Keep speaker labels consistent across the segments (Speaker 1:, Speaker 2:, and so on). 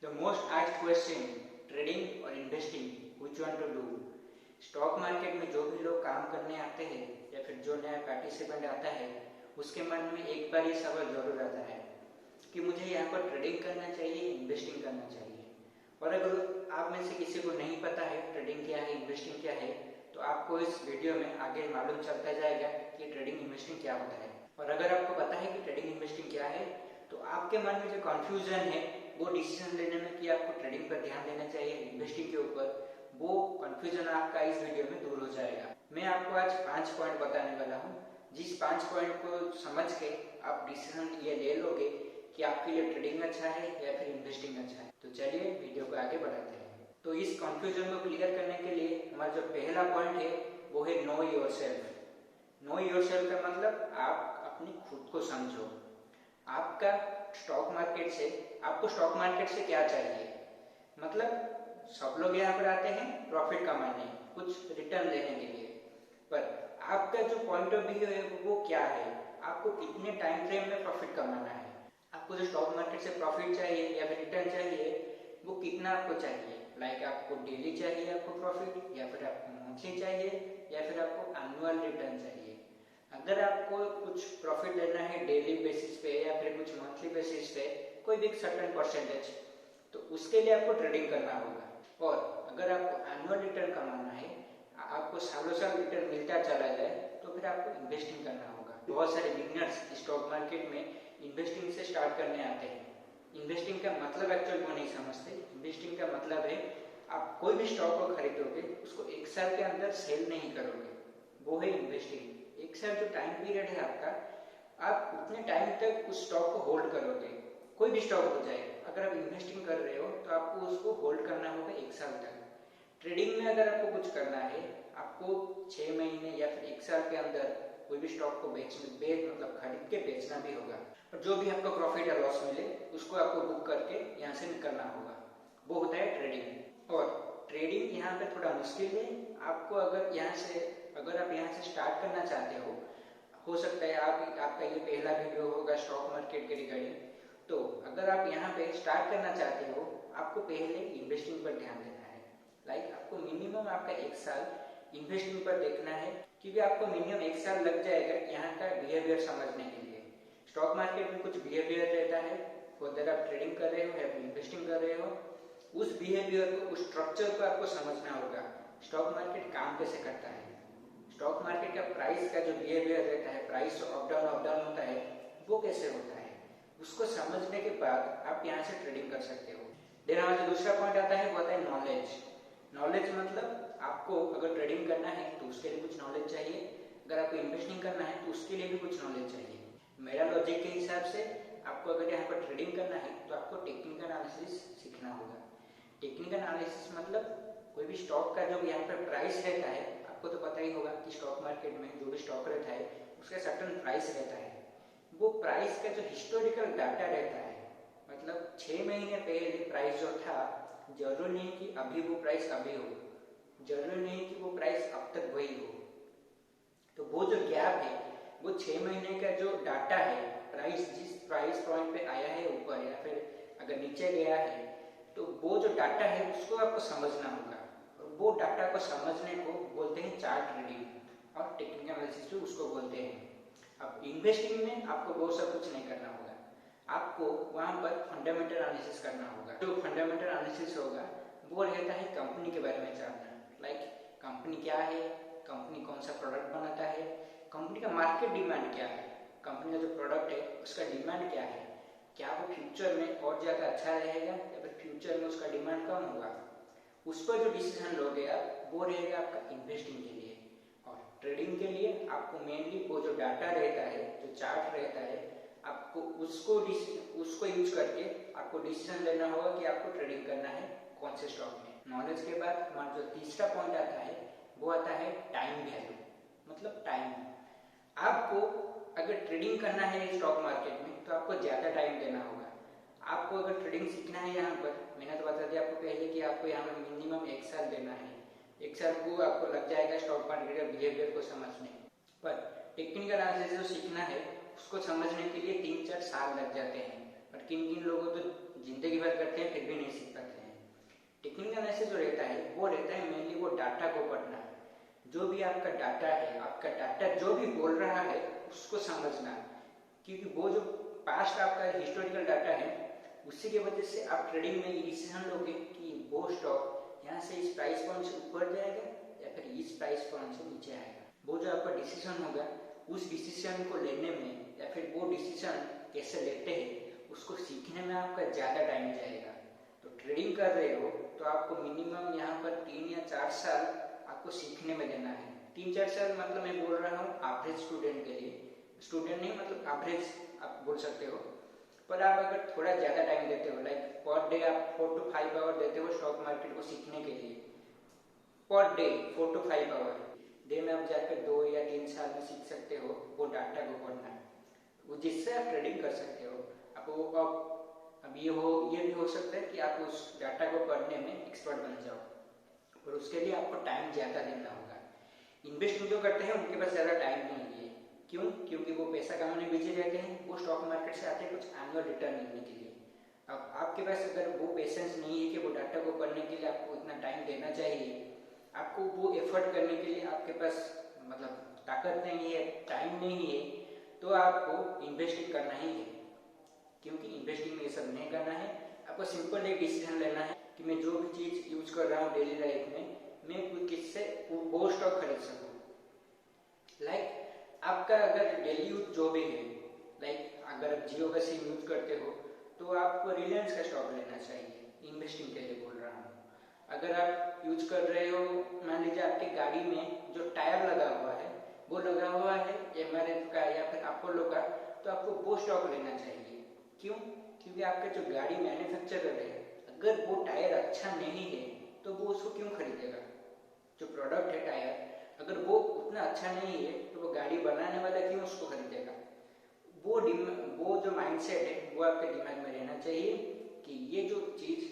Speaker 1: The most asked question, trading और investing, which one to do? Stock market में जो भी लोग काम करने आते हैं या फिर जो नया पार्टिसिपेंट आता है उसके मन में एक बार ये सवाल जरूर आता है कि मुझे यहाँ पर ट्रेडिंग करना चाहिए, इन्वेस्टिंग करना चाहिए। और अगर आप में से किसी को नहीं पता है ट्रेडिंग क्या है, इन्वेस्टिंग क्या है, तो आपको इस वीडियो में आगे मालूम चलता जाएगा कि ट्रेडिंग इन्वेस्टिंग क्या होता है। और अगर आपको पता है कि ट्रेडिंग इन्वेस्टिंग क्या है तो आपके मन में जो कंफ्यूजन है वो डिसीजन लेने में कि आपको ट्रेडिंग पर ध्यान देना चाहिए, इन्वेस्टिंग के ऊपर, वो कंफ्यूजन आपका इस वीडियो में दूर हो जाएगा। मैं आपको आज 5 पॉइंट बताने वाला हूँ, जिस 5 पॉइंट को समझ के आप डिसीजन ये ले लोगे कि आपके लिए ट्रेडिंग अच्छा है या फिर इन्वेस्टिंग अच्छा है। तो चलिए वीडियो को आगे बढ़ाते हैं। तो इस कंफ्यूजन को क्लियर करने के लिए हमारा जो पहला पॉइंट है वो है नो योरसेल्फ। नो योरसेल्फ का मतलब आप अपनी खुद को समझो। आपका स्टॉक मार्केट से, आपको स्टॉक मार्केट से क्या चाहिए? मतलब सब लोग यहाँ पर आते हैं प्रॉफिट कमाने, कुछ रिटर्न लेने के लिए, पर आपका जो पॉइंट ऑफ व्यू है वो क्या है? आपको कितने टाइम फ्रेम में प्रॉफिट कमाना है? आपको जो स्टॉक मार्केट से प्रॉफिट चाहिए या फिर रिटर्न चाहिए वो कितना आपको चाहिए? लाइक आपको डेली चाहिए आपको प्रॉफिट, या फिर आपको मंथली चाहिए, या फिर आपको एनुअल रिटर्न चाहिए? अगर आपको कुछ प्रॉफिट लेना है डेली बेसिस पे या फिर कुछ मंथली बेसिस पे, कोई भी सर्टेन परसेंटेज, तो उसके लिए आपको ट्रेडिंग करना होगा। और अगर आपको एनुअल रिटर्न कमाना है, आपको सालों साल रिटर्न मिलता चला जाए, तो फिर आपको इन्वेस्टिंग करना होगा। बहुत सारे बिगिनर्स स्टॉक मार्केट में इन्वेस्टिंग से स्टार्ट करने आते हैं। इन्वेस्टिंग का मतलब एक्चुअली वो नहीं समझते। इन्वेस्टिंग का मतलब है आप कोई भी स्टॉक को खरीदोगे उसको 1 साल के अंदर सेल नहीं करोगे, वो है इन्वेस्टिंग। 1 साल जो टाइम पीरियड है आपका, आप उतने टाइम तक उस स्टॉक को होल्ड करोगे, कोई भी स्टॉक हो जाए। अगर आप इन्वेस्टिंग कर रहे हो तो आपको उसको होल्ड करना होगा 1 साल तक। ट्रेडिंग में अगर आपको कुछ करना है, आपको 6 महीने या फिर 1 साल के अंदर कोई भी स्टॉक को मतलब खरीद के बेचना भी होगा, और जो भी आपका प्रॉफिट या लॉस मिले उसको आपको बुक करके यहाँ से निकलना होगा, वो होता है ट्रेडिंग। और ट्रेडिंग यहाँ पे थोड़ा मुश्किल है। आपको अगर आप यहाँ से स्टार्ट करना चाहते हो सकता है आपका ये पहला वीडियो होगा स्टॉक मार्केट के रिगार्डिंग। तो अगर आप यहाँ पे स्टार्ट करना चाहते हो, आपको पहले इन्वेस्टिंग पर ध्यान देना है। लाइक आपको मिनिमम आपका 1 साल इन्वेस्टिंग पर देखना है, क्योंकि आपको मिनिमम 1 साल लग जाएगा यहाँ का बिहेवियर समझने के लिए। स्टॉक मार्केट में कुछ बिहेवियर रहता है, अगर आप ट्रेडिंग कर रहे हो या फिर इन्वेस्टिंग कर रहे हो, उस बिहेवियर को, उस स्ट्रक्चर को आपको समझना होगा। स्टॉक मार्केट काम कैसे करता है, स्टॉक मार्केट का प्राइस का जो बिहेवियर रहता है, प्राइस अप डाउन होता है, वो कैसे होता है, उसको समझने के बाद आप यहाँ से ट्रेडिंग कर सकते हो। देन हमारा जो दूसरा पॉइंट आता है वो आता है नॉलेज। नॉलेज मतलब आपको अगर ट्रेडिंग करना है तो उसके लिए कुछ नॉलेज चाहिए, अगर आपको इन्वेस्टिंग करना है तो उसके लिए भी कुछ नॉलेज चाहिए। मेरा लॉजिक के हिसाब से आपको अगर यहाँ पर ट्रेडिंग करना है तो आपको टेक्निकल एनालिसिस सीखना होगा। टेक्निकल एनालिसिस मतलब कोई भी स्टॉक का जो यहाँ पर प्राइस रहता है, आपको तो पता ही होगा कि स्टॉक मार्केट में जो भी स्टॉक रहता है उसका सर्टेन प्राइस रहता है। वो प्राइस का जो हिस्टोरिकल डाटा रहता है, मतलब 6 महीने पहले प्राइस जो था, जरूरी नहीं कि अभी वो प्राइस अभी हो, जरूरी नहीं कि वो प्राइस अब तक वही हो। तो वो जो गैप है, वो 6 महीने का जो डाटा है, प्राइस जिस प्राइस पॉइंट पे आया है ऊपर या फिर अगर नीचे गया है, तो वो जो डाटा है उसको आपको समझना होगा। और वो डाटा को समझने को बोलते हैं चार्ट रीडिंग, और टेक्निकल एनालिसिस भी उसको बोलते हैं। अब इन्वेस्टिंग में आपको वो सब कुछ नहीं करना होगा, आपको वहां पर फंडामेंटल एनालिसिस करना होगा। जो फंडामेंटल एनालिसिस होगा वो रहता है कंपनी के बारे में जानना। लाइक कंपनी क्या है, कंपनी कौन सा प्रोडक्ट बनाता है, कंपनी का मार्केट डिमांड क्या है, कंपनी का जो प्रोडक्ट है उसका डिमांड क्या है, क्या वो फ्यूचर में और ज्यादा अच्छा रहेगा या फिर फ्यूचर में उसका डिमांड कम होगा। उस पर जो डिसीजन लोगे आप, वो रहेगा आपका इन्वेस्टिंग के लिए। और ट्रेडिंग के लिए आपको मेनली वो जो डाटा रहता है, जो चार्ट रहता है, आपको उसको यूज करके आपको डिसीजन लेना होगा कि आपको ट्रेडिंग करना है कौन से स्टॉक में। नॉलेज के बाद हमारा जो तीसरा पॉइंट आता है वो आता है टाइम वैल्यू, मतलब टाइम। आपको अगर ट्रेडिंग करना है स्टॉक मार्केट में तो आपको ज्यादा टाइम देना होगा। आपको अगर ट्रेडिंग सीखना है यहाँ पर, मैंने तो बता दिया आपको पहले कि आपको यहाँ पर मिनिमम 1 साल देना है। 1 साल को आपको लग जाएगा स्टॉक मार्केट का बिहेवियर को समझने। पर टेक्निकल एनालिसिस जो सीखना है उसको समझने के लिए 3-4 साल लग जाते हैं। पर किन किन लोगों तो जिंदगी भर करते हैं फिर भी नहीं सीख पाते हैं। टेक्निकल एनालिसिस जो रहता है वो रहता है मेनली वो डाटा को पढ़ना, जो भी आपका डाटा है, आपका डाटा जो भी बोल रहा है उसको समझना, क्योंकि वो जो पास्ट आपका हिस्टोरिकल डाटा है उसी की वजह से आप ट्रेडिंग में ये डिसीजन लोगे कि वो स्टॉक यहाँ से इस प्राइस पॉइंट से ऊपर जाएगा या फिर इस प्राइस पॉइंट से नीचे आएगा। वो जो आपका डिसीजन होगा उस डिसीजन को लेने में या फिर वो डिसीजन कैसे लेते हैं उसको सीखने में आपका ज़्यादा टाइम जाएगा। तो ट्रेडिंग कर रहे हो तो आपको मिनिमम यहाँ पर 3 या 4 साल आपको सीखने में देना है। 3-4 साल मतलब मैं बोल रहा हूँ एवरेज स्टूडेंट के लिए, स्टूडेंट नहीं मतलब एवरेज आप बोल सकते हो। पर आप अगर थोड़ा ज़्यादा टाइम देते हो, लाइक पर डे आप 4 to 5 आवर देते हो स्टॉक मार्केट को सीखने के लिए, पर डे 4 to 5 आवर, दिन आप जाकर 2 या 3 साल में सीख सकते हो वो डाटा को पढ़ना, वो जिससे आप ट्रेडिंग कर सकते हो। अब ये भी हो सकता है कि आप उस डाटा को पढ़ने में एक्सपर्ट बन जाओ, और उसके लिए आपको टाइम ज़्यादा देना होगा। इन्वेस्टिंग जो करते हैं उनके पास ज़्यादा टाइम नहीं है, क्यों? क्योंकि वो पैसा कमाने बिजी रहते हैं, वो स्टॉक मार्केट से आते हैं कुछ एनुअल रिटर्न लेने के लिए। अब आपके पास अगर वो पेशेंस नहीं है कि वो डाटा को पढ़ने के लिए आपको इतना टाइम देना चाहिए, आपको वो एफर्ट करने के लिए आपके पास मतलब ताकत नहीं है, टाइम नहीं है, तो आपको इन्वेस्टिंग करना ही है। क्योंकि इन्वेस्टिंग में ये सब नहीं करना है, आपको सिंपल एक डिसीजन लेना है कि मैं जो भी चीज़ यूज कर रहा हूँ डेली लाइफ में मैं किससे वो स्टॉक खरीद सकूँ। लाइक आपका अगर डेली यूज जो भी है, लाइक अगर आप जियो का सिम यूज करते हो तो आपको रिलायंस का स्टॉक लेना चाहिए, इन्वेस्टिंग के लिए बोल रहा हूँ। अगर आप यूज कर रहे हो, मान लीजिए आपकी गाड़ी में जो टायर लगा हुआ है वो लगा हुआ है एमआरएफ का या फिर अपोलो का, तो आपको वो स्टॉक लेना चाहिए। क्यों? क्योंकि आपका जो गाड़ी मैन्युफैक्चरर है अगर वो टायर अच्छा नहीं है तो वो उसको क्यों खरीदेगा? जो प्रोडक्ट है टायर अगर वो उतना अच्छा नहीं है तो वो गाड़ी बनाने वाला क्यों उसको खरीदेगा? वो जो माइंडसेट है वो आपके दिमाग में रहना चाहिए कि ये जो चीज़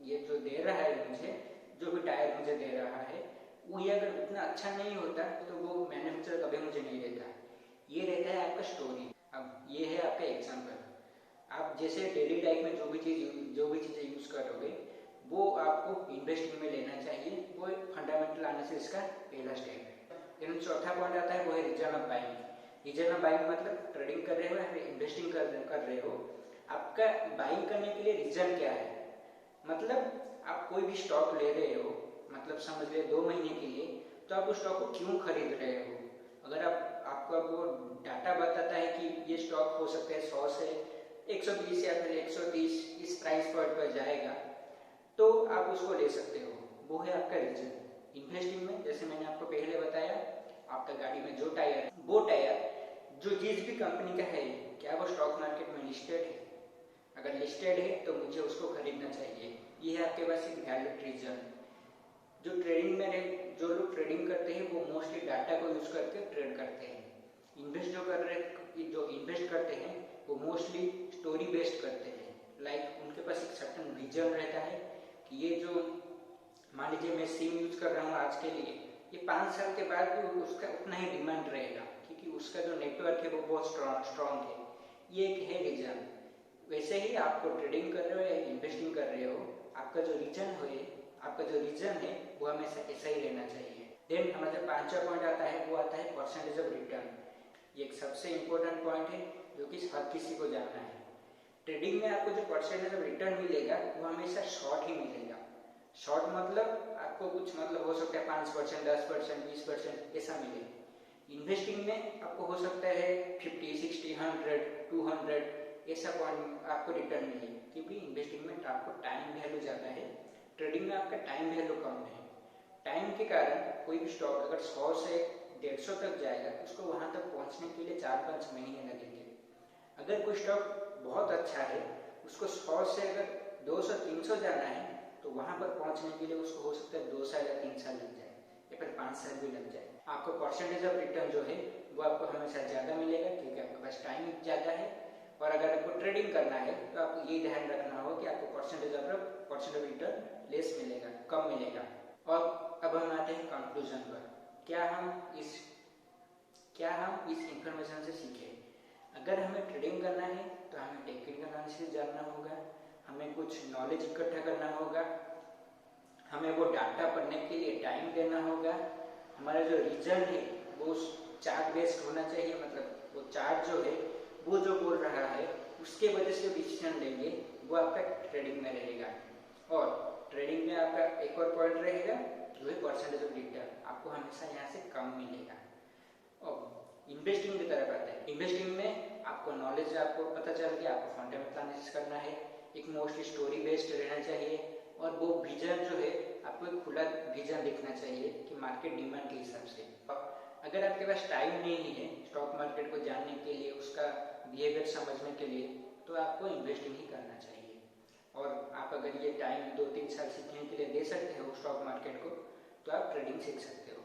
Speaker 1: ये जो दे रहा है मुझे, जो भी टायर मुझे दे रहा है वो ये अगर उतना अच्छा नहीं होता तो वो मैन्युफैक्चरर कभी मुझे नहीं देता। ये रहता है आपका स्टोरी। अब ये है आपका एग्जाम्पल। आप जैसे डेली लाइफ में जो भी चीज़ें यूज करोगे वो आपको इन्वेस्टिंग में लेना चाहिए, वो फंडामेंटल एनालिसिस का पहला स्टेप है। फिर चौथा पॉइंट आता है वो है reason of buying. Reason of buying मतलब ट्रेडिंग कर रहे हो या फिर इन्वेस्टिंग कर रहे हो, आपका बाइंग करने के लिए रीजन क्या है? मतलब आप कोई भी स्टॉक ले रहे हो, मतलब समझ ले 2 महीने के लिए, तो आप उस स्टॉक को क्यों खरीद रहे हो? अगर आपको वो डाटा बताता है कि ये स्टॉक हो सकता है 100 से 120 या फिर 130 इस प्राइस पॉइंट पर जाएगा, तो आप उसको ले सकते हो, वो है आपका रीजन। इन्वेस्टिंग में जैसे मैंने आपको पहले बताया, आपका गाड़ी में जो टायर है वो टायर जो जिस भी कंपनी का है क्या वो स्टॉक मार्केट में लिस्टेड है? अगर लिस्टेड है तो मुझे उसको खरीदना चाहिए। ये है आपके पास एक वैलिड रीजन। जो ट्रेडिंग में जो लोग ट्रेडिंग करते हैं वो मोस्टली डाटा को यूज करके ट्रेड करते हैं। जो इन्वेस्ट करते हैं वो मोस्टली स्टोरी बेस्ड करते हैं। लाइक उनके पास एक सर्टन विजन रहता है कि ये जो मान लीजिए मैं सिम यूज कर रहा हूँ आज के लिए, ये 5 साल के बाद भी उसका उतना ही डिमांड रहेगा क्योंकि उसका जो नेटवर्क है वो बहुत स्ट्रॉन्ग है। ये एक है रीजन। वैसे ही आपको ट्रेडिंग कर रहे हो या इन्वेस्टिंग कर रहे हो, आपका जो रीजन है वो हमेशा ऐसा ही रहना चाहिए। देन हमारा जो 5वां पॉइंट आता है वो आता है परसेंटेज ऑफ रिटर्न। ये एक सबसे इंपॉर्टेंट पॉइंट है जो कि हर किसी को जानना है। ट्रेडिंग में आपको जो परसेंटेज ऑफ रिटर्न मिलेगा वो हमेशा शॉर्ट ही मिलेगा। शॉर्ट मतलब आपको कुछ मतलब हो सकता है 5%, 10%, 20% ऐसा मिले। इन्वेस्टिंग में आपको हो सकता है 50, 60, 100, 200 ऐसा पॉइंट आपको रिटर्न मिले, क्योंकि इन्वेस्टिंग में आपको टाइम वैल्यू ज़्यादा है, ट्रेडिंग में आपका टाइम वैल्यू कम है। टाइम के कारण कोई भी स्टॉक अगर 100 से 150 तक जाएगा उसको वहां तक पहुंचने के लिए 4-5 महीने लगेंगे। अगर कोई स्टॉक बहुत अच्छा है उसको 100 से अगर 200-300 जाना है तो वहां पर पहुंचने के लिए उसको हो सकता है 2 साल या 3 साल लग जाए या फिर 5 साल भी लग जाए। आपको परसेंटेज ऑफ रिटर्न जो है वो आपको हमेशा ज़्यादा मिलेगा क्योंकि आपके पास टाइम ज़्यादा है। और अगर आपको ट्रेडिंग करना है तो आपको ये ध्यान रखना होगा कि आपको परसेंटेज ऑफ रिटर्न लेस मिलेगा, कम मिलेगा। और अब हम आते हैं कंक्लूजन पर। क्या हम इस इंफॉर्मेशन से सीखे? अगर हमें ट्रेडिंग करना है तो हमें टेक्निकल एनालिसिस जानना होगा, हमें कुछ नॉलेज इकट्ठा करना होगा, हमें वो डाटा पढ़ने के लिए टाइम देना होगा, हमारा जो रिजल्ट है वो चार्ट बेस्ड होना चाहिए, मतलब वो चार्ट जो है वो जो बोल रहा है उसके वजह से डिसीजन लेंगे वो आपका ट्रेडिंग में रहेगा। और ट्रेडिंग में आपका एक और पॉइंट रहेगा जो है परसेंटेज ऑफ रिटर्न, आपको हमेशा यहाँ से कम मिलेगा। और इन्वेस्टिंग की तरफ आता है, इन्वेस्टिंग में आपको नॉलेज आपको पता चल गया, आपको फंडामेंटल एनालिसिस करना है, एक मोस्टली स्टोरी बेस्ड रहना चाहिए, और वो विजन जो है आपको एक खुला विजन दिखना चाहिए कि मार्केट डिमांड के हिसाब से। अगर आपके पास टाइम नहीं है स्टॉक मार्केट को जानने के लिए, उसका बिहेवियर समझने के लिए, तो आपको इन्वेस्टिंग ही करना चाहिए। और आप अगर ये टाइम 2-3 साल सीखने के लिए दे सकते हो स्टॉक मार्केट को, तो आप ट्रेडिंग सीख सकते हो।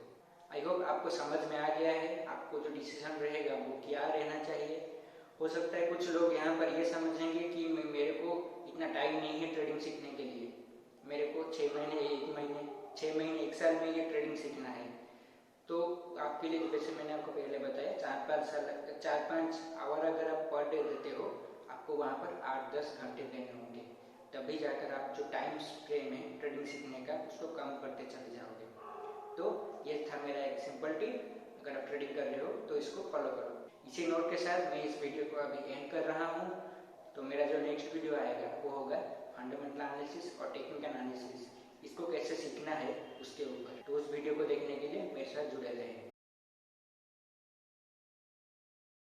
Speaker 1: आई होप आपको समझ में आ गया है, आपको जो डिसीजन रहेगा वो क्या रहना चाहिए। हो सकता है कुछ लोग यहाँ पर ये समझेंगे कि मेरे को इतना टाइम नहीं है ट्रेडिंग सीखने के लिए, मेरे को 6 महीने 1 महीने 6 महीने 1 साल में ये ट्रेडिंग सीखना है, तो आपके लिए जैसे मैंने आपको पहले बताया 4-5 आवर अगर आप पर डे देते हो, आपको वहाँ पर 8-10 घंटे देने होंगे, तभी जाकर आप जो टाइम फ्रेम है ट्रेडिंग सीखने का उसको कम करते चले जाओगे। तो ये था मेरा एक सिंपल टिप, अगर आप ट्रेडिंग कर रहे हो तो इसको फॉलो करो। इसी नोट के साथ मैं इस वीडियो को अभी एंड कर रहा हूँ। तो मेरा जो नेक्स्ट वीडियो आएगा वो होगा फंडामेंटल एनालिसिस और टेक्निकल एनालिसिस, इसको कैसे सीखना है उसके ऊपर। तो उस वीडियो को देखने के लिए मेरे साथ जुड़े रहें।